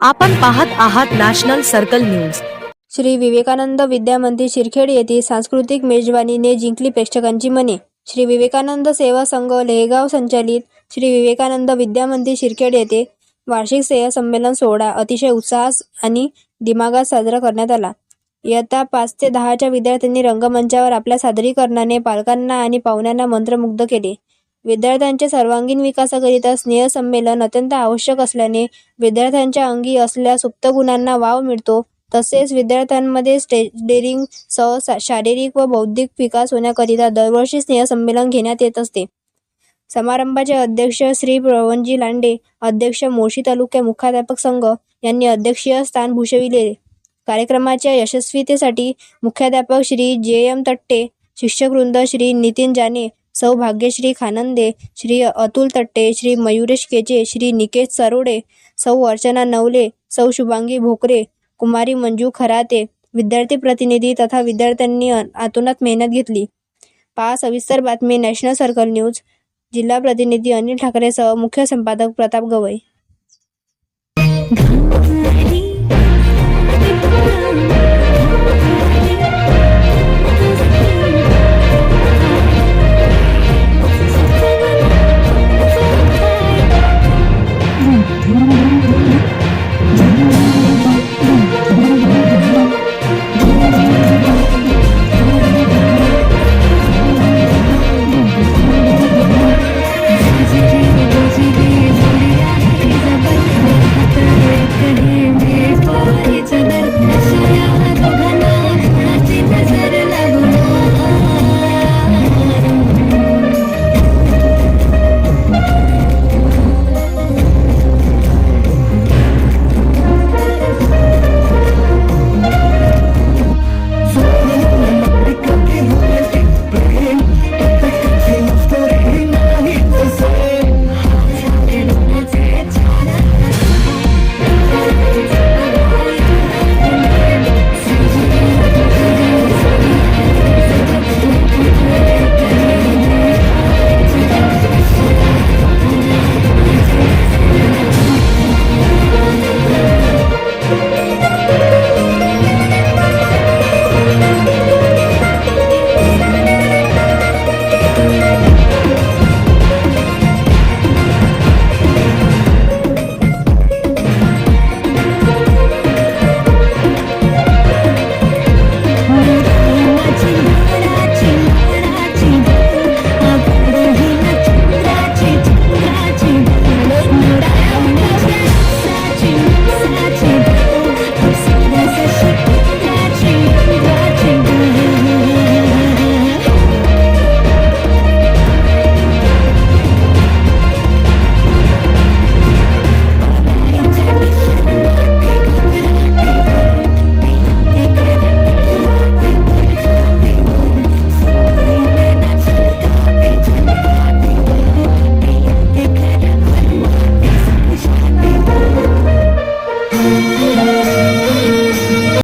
आपण पाहत आहात national circle news. Shri Vivekananda Vidya Mandir Shirkhed येथे सांस्कृतिक मेजवानीने जिंकली प्रेक्षकांची मने। श्री विवेकानंद सेवा संघ लेहगाव संचालित श्री विवेकानंद विद्या मंदिर शिरखेड येथे वार्षिक संमेलन सोहळा अतिशय उत्साहात आणि दिमागात साजरा करण्यात आला। इयत्ता 5 ते 10च्या विद्यार्थ्यांनी रंगमंचावर आपल्या सादरीकरणाने पालकांना आणि पाहुण्यांना मंत्रमुग्ध केले। विद्यार्थ्यांच्या सर्वांगीण विकासाकरिता स्नेहसंमेलन अत्यंत आवश्यक असल्याने विद्यार्थ्यांच्या अंगी असलेल्या सुप्त गुणांना वाव मिळतो, तसेच विद्यार्थ्यांमध्ये डेअरिंग सह शारीरिक व बौद्धिक विकास होण्याकरिता दरवर्षी स्नेहसंमेलन घेण्यात येत असते। समारंभाचे अध्यक्ष श्री प्रवणजी लांडे, अध्यक्ष मोर्शी तालुका मुख्याध्यापक संघ यांनी अध्यक्षीय स्थान भूषविले। कार्यक्रमाच्या यशस्वीतेसाठी मुख्याध्यापक श्री जे.एम. तट्टे, शिक्षकवृंद श्री नितीन जाने, सौ भाग्यश्री खानंदे, श्री अतुल तट्टे, श्री मयुरेश केचे, श्री निकेश सरोडे, सौ अर्चना नवले, सौ शुभांगी भोकरे, कुमारी मंजू खराते, विद्यार्थी प्रतिनिधी तथा विद्यार्थ्यांनी आतोनात मेहनत घेतली। पहा सविस्तर बातमी नॅशनल सर्कल न्यूज। जिल्हा प्रतिनिधी अनिल ठाकरेसह मुख्य संपादक प्रताप गवई।